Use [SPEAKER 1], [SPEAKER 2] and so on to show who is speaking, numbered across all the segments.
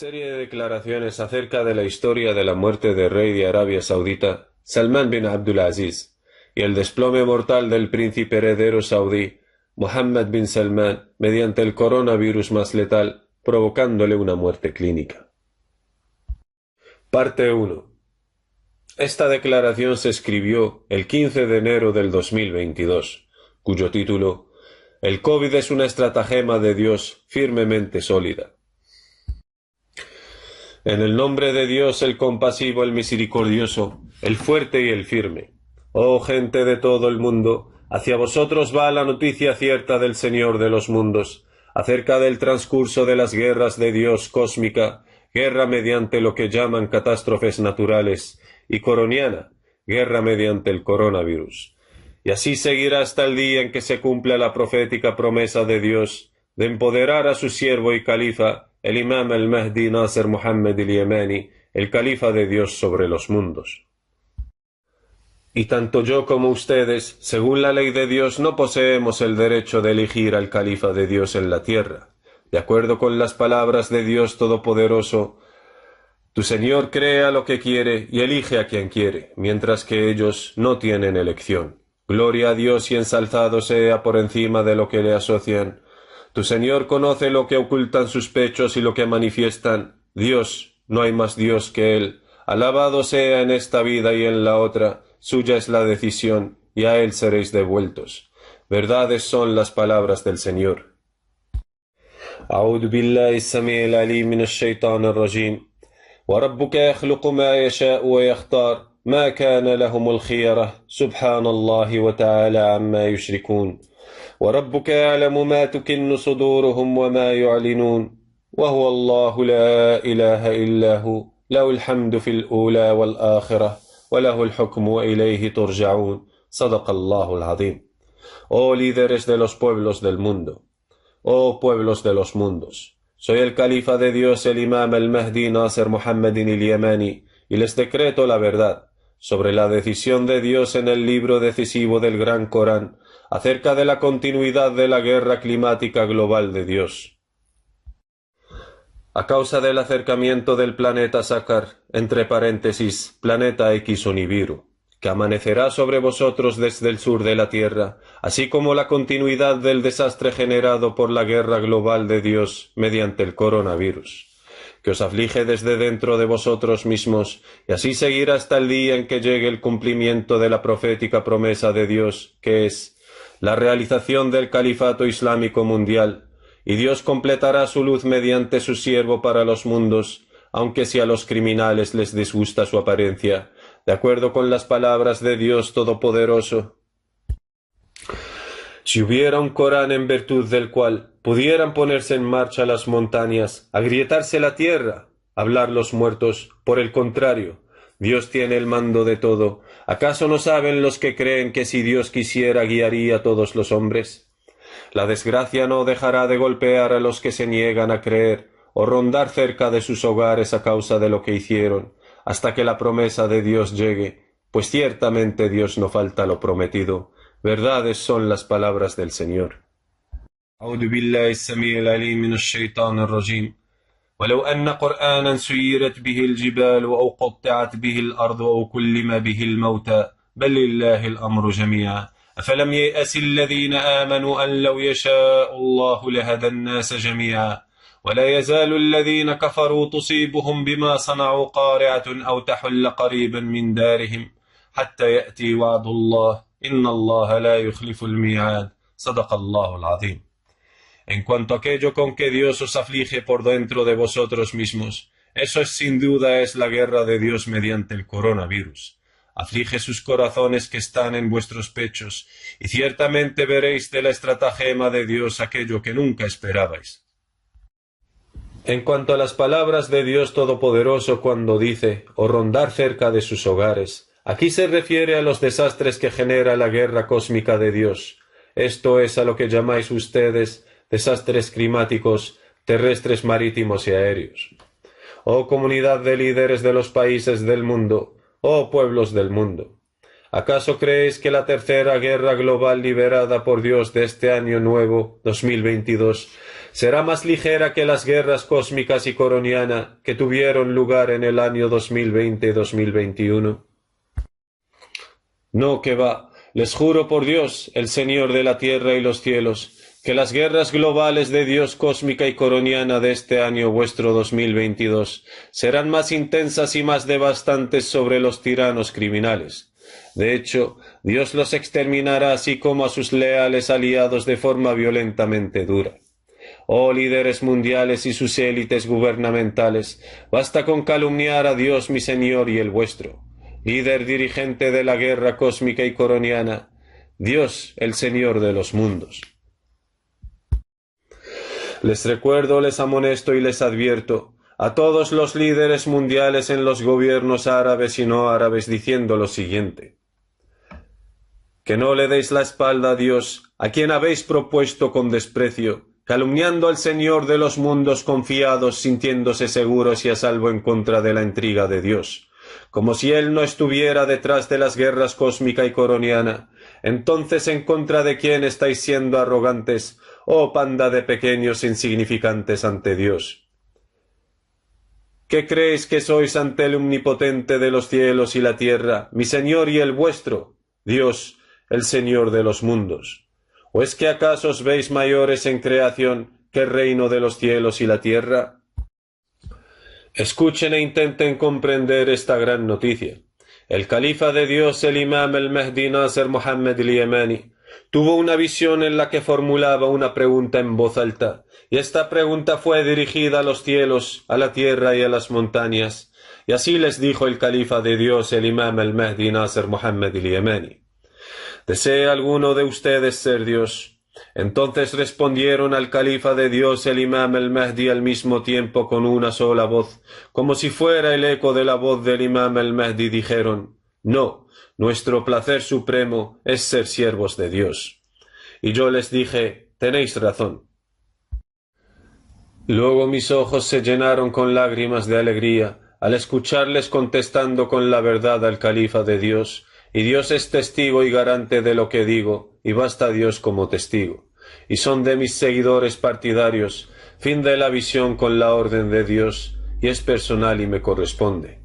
[SPEAKER 1] Serie de declaraciones acerca de la historia de la muerte del rey de Arabia Saudita, Salman bin Abdulaziz, y el desplome mortal del príncipe heredero saudí, Mohammed bin Salman, mediante el coronavirus más letal, provocándole una muerte clínica. Parte 1. Esta declaración se escribió el 15 de enero del 2022, cuyo título, El COVID es una estratagema de Dios firmemente sólida. En el nombre de Dios, el compasivo, el misericordioso, el fuerte y el firme. Oh gente de todo el mundo, hacia vosotros va la noticia cierta del Señor de los mundos, acerca del transcurso de las guerras de Dios cósmica, guerra mediante lo que llaman catástrofes naturales, y coroniana, guerra mediante el coronavirus. Y así seguirá hasta el día en que se cumpla la profética promesa de Dios de empoderar a su siervo y califa, el imam al-Mahdi Nasser Muhammad al-Yamani, el califa de Dios sobre los mundos. Y tanto yo como ustedes, según la ley de Dios, no poseemos el derecho de elegir al califa de Dios en la tierra. De acuerdo con las palabras de Dios Todopoderoso, tu Señor crea lo que quiere y elige a quien quiere, mientras que ellos no tienen elección. Gloria a Dios y ensalzado sea por encima de lo que le asocian. Tu Señor conoce lo que ocultan sus pechos y lo que manifiestan. Dios, no hay más Dios que Él. Alabado sea en esta vida y en la otra. Suya es la decisión, y a Él seréis devueltos. Verdades son las palabras del Señor. أعوذ بالله السميع العليم من الشيطان الرجيم وربك يخلق ما يشاء ويختار ما كان لهم الخيرة سبحان الله وتعالى عما يشركون وربك يعلم ما تكن صدورهم وما يعلنون وهو الله لا إله إلا هو له الحمد في الأولى والآخرة وله الحكم وإليه ترجعون صدق الله العظيم. Oh líderes de los pueblos del mundo, oh pueblos de los mundos, soy el califa de Dios, el imam al-Mahdi Nasser Muhammad al-Yamani, y les decreto la verdad sobre la decisión de Dios en el libro decisivo del Gran Corán acerca de la continuidad de la guerra climática global de Dios. A causa del acercamiento del planeta Sakar, entre paréntesis, planeta X o Nibiru, que amanecerá sobre vosotros desde el sur de la Tierra, así como la continuidad del desastre generado por la guerra global de Dios mediante el coronavirus, que os aflige desde dentro de vosotros mismos, y así seguirá hasta el día en que llegue el cumplimiento de la profética promesa de Dios, que es la realización del califato islámico mundial, y Dios completará su luz mediante su siervo para los mundos, aunque si a los criminales les disgusta su apariencia, de acuerdo con las palabras de Dios Todopoderoso. Si hubiera un Corán en virtud del cual pudieran ponerse en marcha las montañas, agrietarse la tierra, hablar los muertos, por el contrario, Dios tiene el mando de todo. ¿Acaso no saben los que creen que si Dios quisiera guiaría a todos los hombres? La desgracia no dejará de golpear a los que se niegan a creer o rondar cerca de sus hogares a causa de lo que hicieron, hasta que la promesa de Dios llegue, pues ciertamente Dios no falta lo prometido. Verdades son las palabras del Señor. أعوذ بالله السميع العليم من الشيطان الرجيم ولو أن قرآنا سيرت به الجبال أو قطعت به الأرض أو كلم به الموتى بل لله الأمر جميعا أفلم ييأس الذين آمنوا أن لو يشاء الله لهدى الناس جميعا ولا يزال الذين كفروا تصيبهم بما صنعوا قارعة أو تحل قريبا من دارهم حتى يأتي وعد الله إن الله لا يخلف الميعاد صدق الله العظيم. En cuanto a aquello con que Dios os aflige por dentro de vosotros mismos, eso es sin duda es la guerra de Dios mediante el coronavirus. Aflige sus corazones que están en vuestros pechos, y ciertamente veréis de la estratagema de Dios aquello que nunca esperabais. En cuanto a las palabras de Dios Todopoderoso cuando dice, o rondar cerca de sus hogares, aquí se refiere a los desastres que genera la guerra cósmica de Dios. Esto es a lo que llamáis ustedes desastres climáticos, terrestres, marítimos y aéreos. Oh comunidad de líderes de los países del mundo, oh pueblos del mundo, ¿Acaso creéis que la tercera guerra global liberada por Dios de este año nuevo, 2022, será más ligera que las guerras cósmicas y coroniana que tuvieron lugar en el año 2020 y 2021? No, que va. Les juro por Dios, el Señor de la tierra y los cielos, que las guerras globales de Dios cósmica y coroniana de este año vuestro 2022 serán más intensas y más devastantes sobre los tiranos criminales. De hecho, Dios los exterminará así como a sus leales aliados de forma violentamente dura. Oh líderes mundiales y sus élites gubernamentales, basta con calumniar a Dios mi Señor y el vuestro. Líder dirigente de la guerra cósmica y coroniana, Dios, el Señor de los mundos. Les recuerdo, les amonesto y les advierto a todos los líderes mundiales en los gobiernos árabes y no árabes diciendo lo siguiente: que no le deis la espalda a Dios, a quien habéis propuesto con desprecio, calumniando al Señor de los mundos confiados, sintiéndose seguros y a salvo en contra de la intriga de Dios, como si Él no estuviera detrás de las guerras cósmica y coroniana. Entonces, ¿en contra de quién estáis siendo arrogantes, oh panda de pequeños insignificantes ante Dios? ¿Qué creéis que sois ante el omnipotente de los cielos y la tierra, mi Señor y el vuestro, Dios, el Señor de los mundos? ¿O es que acaso os veis mayores en creación que el reino de los cielos y la tierra? Escuchen e intenten comprender esta gran noticia. El califa de Dios, el imam el-Mahdi Nasser Mohammed al-Yamani, tuvo una visión en la que formulaba una pregunta en voz alta, y esta pregunta fue dirigida a los cielos, a la tierra y a las montañas, y así les dijo el califa de Dios, el imam el-Mahdi Nasser Mohammed al-Yamani: ¿desea alguno de ustedes ser Dios? Entonces respondieron al califa de Dios, el imam el-Mahdi, al mismo tiempo con una sola voz, como si fuera el eco de la voz del imam el-Mahdi. Dijeron: no, nuestro placer supremo es ser siervos de Dios. Y yo les dije: tenéis razón. Luego mis ojos se llenaron con lágrimas de alegría al escucharles contestando con la verdad al califa de Dios, y Dios es testigo y garante de lo que digo, y basta Dios como testigo, y son de mis seguidores partidarios. Fin de la visión con la orden de Dios, y es personal y me corresponde.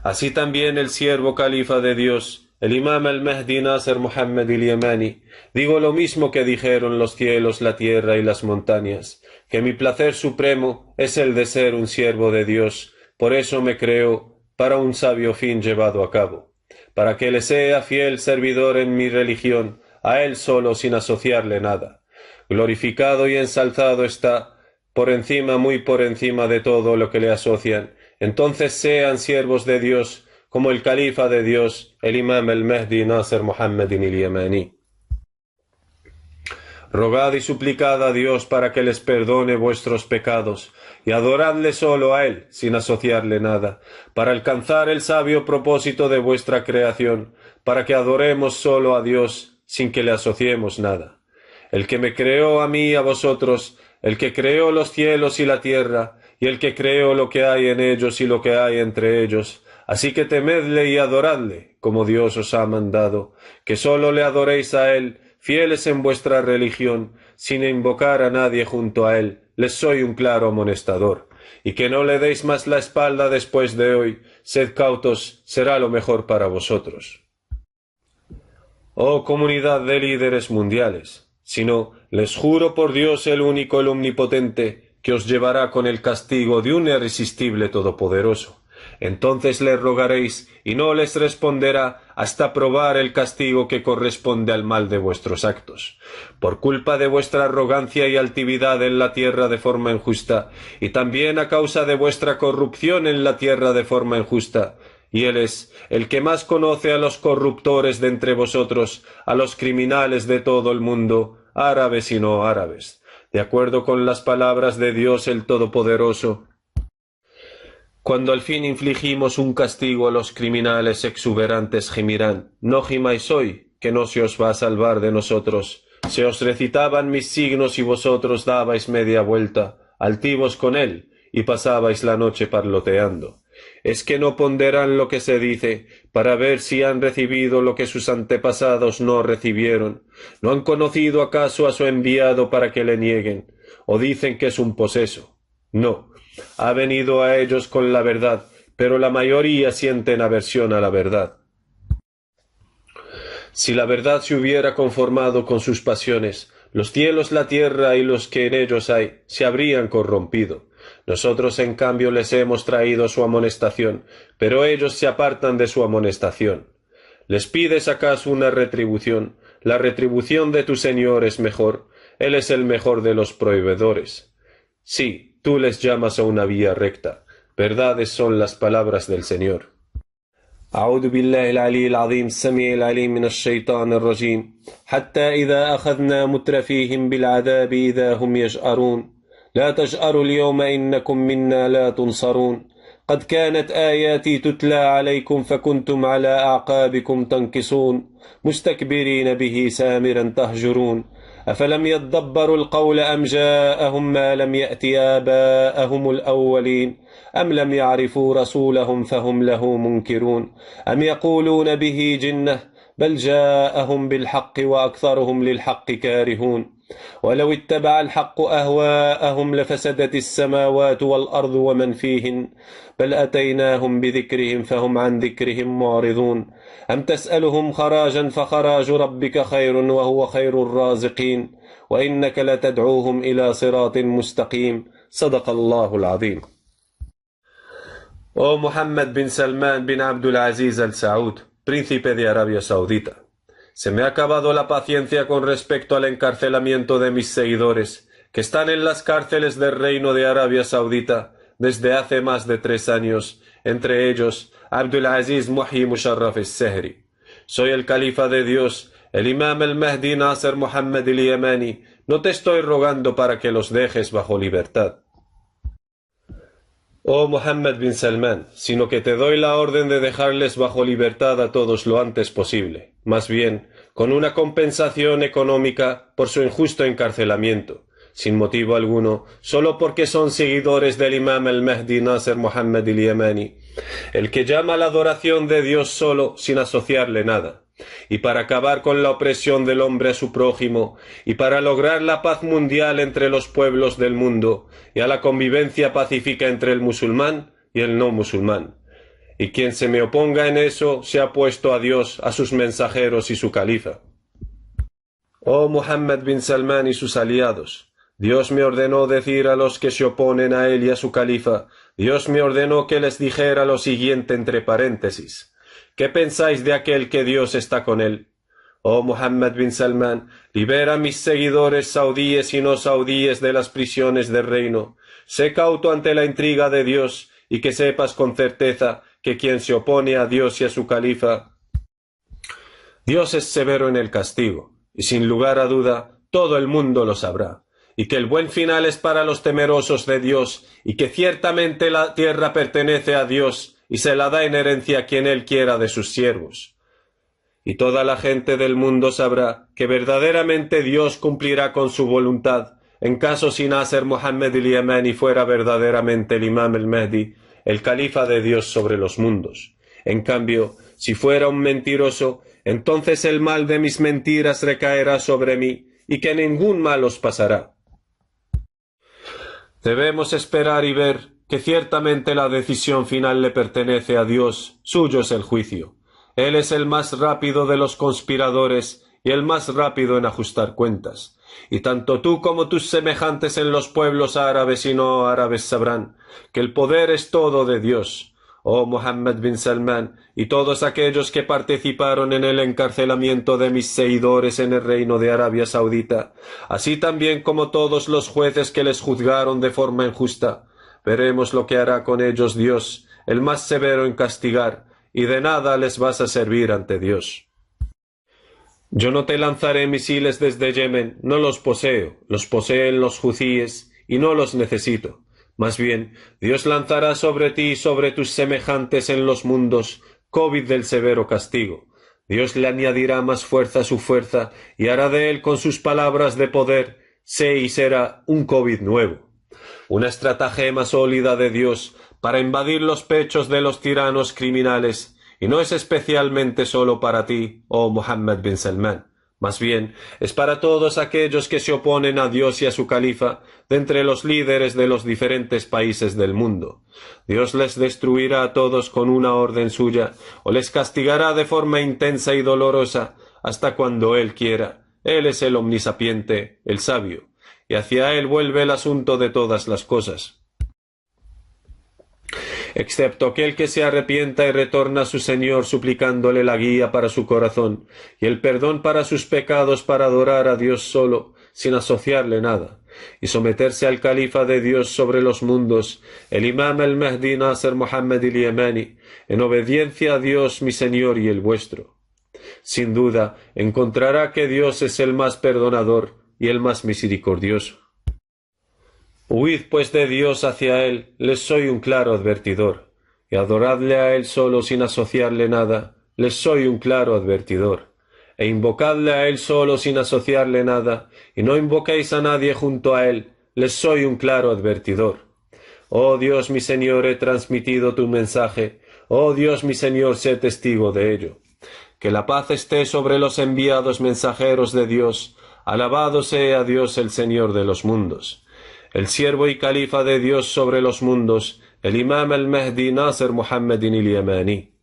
[SPEAKER 1] Así también el siervo califa de Dios, el imam al-Mahdi Nasser Mohammed al-Yamani, digo lo mismo que dijeron los cielos, la tierra y las montañas, que mi placer supremo es el de ser un siervo de Dios. Por eso me creo para un sabio fin llevado a cabo, para que le sea fiel servidor en mi religión, a él solo sin asociarle nada. Glorificado y ensalzado está, por encima, muy por encima de todo lo que le asocian. Entonces sean siervos de Dios, como el califa de Dios, el imam el-Mahdi Nasser Mohammed al-Yamani. Rogad y suplicad a Dios para que les perdone vuestros pecados, y adoradle solo a Él, sin asociarle nada, para alcanzar el sabio propósito de vuestra creación, para que adoremos solo a Dios, sin que le asociemos nada. El que me creó a mí y a vosotros, el que creó los cielos y la tierra, y el que creó lo que hay en ellos y lo que hay entre ellos. Así que temedle y adoradle, como Dios os ha mandado, que solo le adoréis a Él, fieles en vuestra religión, sin invocar a nadie junto a Él. Les soy un claro amonestador. Y que no le deis más la espalda después de hoy. Sed cautos, será lo mejor para vosotros. Oh comunidad de líderes mundiales, si no, les juro por Dios el único, el omnipotente, que os llevará con el castigo de un irresistible todopoderoso. Entonces le rogaréis, y no les responderá hasta probar el castigo que corresponde al mal de vuestros actos. Por culpa de vuestra arrogancia y altividad en la tierra de forma injusta, y también a causa de vuestra corrupción en la tierra de forma injusta, y Él es el que más conoce a los corruptores de entre vosotros, a los criminales de todo el mundo, árabes y no árabes. De acuerdo con las palabras de Dios el Todopoderoso, cuando al fin infligimos un castigo a los criminales exuberantes gemirán: no gimáis hoy, que no se os va a salvar de nosotros. Se os recitaban mis signos y vosotros dabais media vuelta, altivos con él, y pasabais la noche parloteando. ¿Es que no ponderan lo que se dice, para ver si han recibido lo que sus antepasados no recibieron? ¿No han conocido acaso a su enviado para que le nieguen? ¿O dicen que es un poseso? No, ha venido a ellos con la verdad, pero la mayoría sienten aversión a la verdad. Si la verdad se hubiera conformado con sus pasiones, los cielos, la tierra y los que en ellos hay se habrían corrompido. Nosotros, en cambio, les hemos traído su amonestación, pero ellos se apartan de su amonestación. ¿Les pides acaso una retribución? La retribución de tu Señor es mejor. Él es el mejor de los proveedores. Sí, tú les llamas a una vía recta. Verdades son las palabras del Señor. أعوذ بالله العلي العظيم السميع العليم من الشيطان الرجيم حتى إذا أخذنا مترفيهم بالعذاب إذا هم يجأرون لا تجأروا اليوم إنكم منا لا تنصرون قد كانت آياتي تتلى عليكم فكنتم على أعقابكم تنكصون مستكبرين به سامرا تهجرون أفلم يدبروا القول أم جاءهم ما لم يأت آباءهم الأولين أم لم يعرفوا رسولهم فهم له منكرون أم يقولون به جنة بل جاءهم بالحق وأكثرهم للحق كارهون ولو اتبع الحق أهواءهم لفسدت السماوات والأرض ومن فيهن بل أتيناهم بذكرهم فهم عن ذكرهم معرضون أم تسألهم خراجا فخراج ربك خير وهو خير الرازقين وإنك لتدعوهم إلى صراط مستقيم صدق الله العظيم. Oh Muhammad bin Salman bin Abdul Aziz al Saud, príncipe de Arabia Saudita. Se me ha acabado la paciencia con respecto al encarcelamiento de mis seguidores, que están en las cárceles del Reino de Arabia Saudita desde hace más de 3 años, entre ellos Abdul Aziz Muhyi Musharraf al-Sehri. Soy el califa de Dios, el imam el-Mahdi Nasser Muhammad al-Yamani. No te estoy rogando para que los dejes bajo libertad, oh Muhammad bin Salman, sino que te doy la orden de dejarles bajo libertad a todos lo antes posible, más bien con una compensación económica por su injusto encarcelamiento, sin motivo alguno, solo porque son seguidores del imam al-Mahdi Nasser Muhammad al-Yamani, el que llama a la adoración de Dios solo sin asociarle nada, y para acabar con la opresión del hombre a su prójimo, y para lograr la paz mundial entre los pueblos del mundo, y a la convivencia pacífica entre el musulmán y el no musulmán. Y quien se me oponga en eso se ha opuesto a Dios, a sus mensajeros y su califa. Oh Muhammad bin Salman y sus aliados, Dios me ordenó decir a los que se oponen a él y a su califa, Dios me ordenó que les dijera lo siguiente entre paréntesis. ¿Qué pensáis de aquel que Dios está con él? Oh Muhammad bin Salman, libera a mis seguidores saudíes y no saudíes de las prisiones del reino. Sé cauto ante la intriga de Dios y que sepas con certeza que quien se opone a Dios y a su califa, Dios es severo en el castigo, y sin lugar a duda todo el mundo lo sabrá, y que el buen final es para los temerosos de Dios, y que ciertamente la tierra pertenece a Dios, y se la da en herencia a quien él quiera de sus siervos. Y toda la gente del mundo sabrá que verdaderamente Dios cumplirá con su voluntad, en caso si Nasser Muhammad al-Yamani fuera verdaderamente el imam al-Mahdi, el califa de Dios sobre los mundos. En cambio, si fuera un mentiroso, entonces el mal de mis mentiras recaerá sobre mí, y que ningún mal os pasará. Debemos esperar y ver que ciertamente la decisión final le pertenece a Dios, suyo es el juicio. Él es el más rápido de los conspiradores y el más rápido en ajustar cuentas. Y tanto tú como tus semejantes en los pueblos árabes y no árabes sabrán que el poder es todo de Dios. Oh Muhammad bin Salman y todos aquellos que participaron en el encarcelamiento de mis seguidores en el reino de Arabia Saudita, así también como todos los jueces que les juzgaron de forma injusta, veremos lo que hará con ellos Dios, el más severo en castigar, y de nada les vas a servir ante Dios. Yo no te lanzaré misiles desde Yemen, no los poseo, los poseen los huthíes, y no los necesito. Más bien, Dios lanzará sobre ti y sobre tus semejantes en los mundos COVID del severo castigo. Dios le añadirá más fuerza a su fuerza, y hará de él con sus palabras de poder, sé y será un COVID nuevo. Una estratagema sólida de Dios para invadir los pechos de los tiranos criminales, y no es especialmente solo para ti, oh Muhammad bin Salman. Más bien, es para todos aquellos que se oponen a Dios y a su califa, de entre los líderes de los diferentes países del mundo. Dios les destruirá a todos con una orden suya, o les castigará de forma intensa y dolorosa, hasta cuando Él quiera. Él es el omnisapiente, el sabio, y hacia Él vuelve el asunto de todas las cosas. Excepto aquel que se arrepienta y retorna a su Señor suplicándole la guía para su corazón y el perdón para sus pecados para adorar a Dios solo, sin asociarle nada, y someterse al califa de Dios sobre los mundos, el imam al-Mahdi Nasser Muhammad al-Yamani, en obediencia a Dios mi Señor y el vuestro. Sin duda, encontrará que Dios es el más perdonador y el más misericordioso. Huid pues de Dios hacia Él, les soy un claro advertidor, y adoradle a Él solo sin asociarle nada, les soy un claro advertidor, e invocadle a Él solo sin asociarle nada, y no invoquéis a nadie junto a Él, les soy un claro advertidor. Oh Dios mi Señor, he transmitido tu mensaje, oh Dios mi Señor, sé testigo de ello. Que la paz esté sobre los enviados mensajeros de Dios, alabado sea Dios el Señor de los mundos. El siervo y califa de Dios sobre los mundos, el imam al-Mahdi Nasser Muhammad al-Yamani.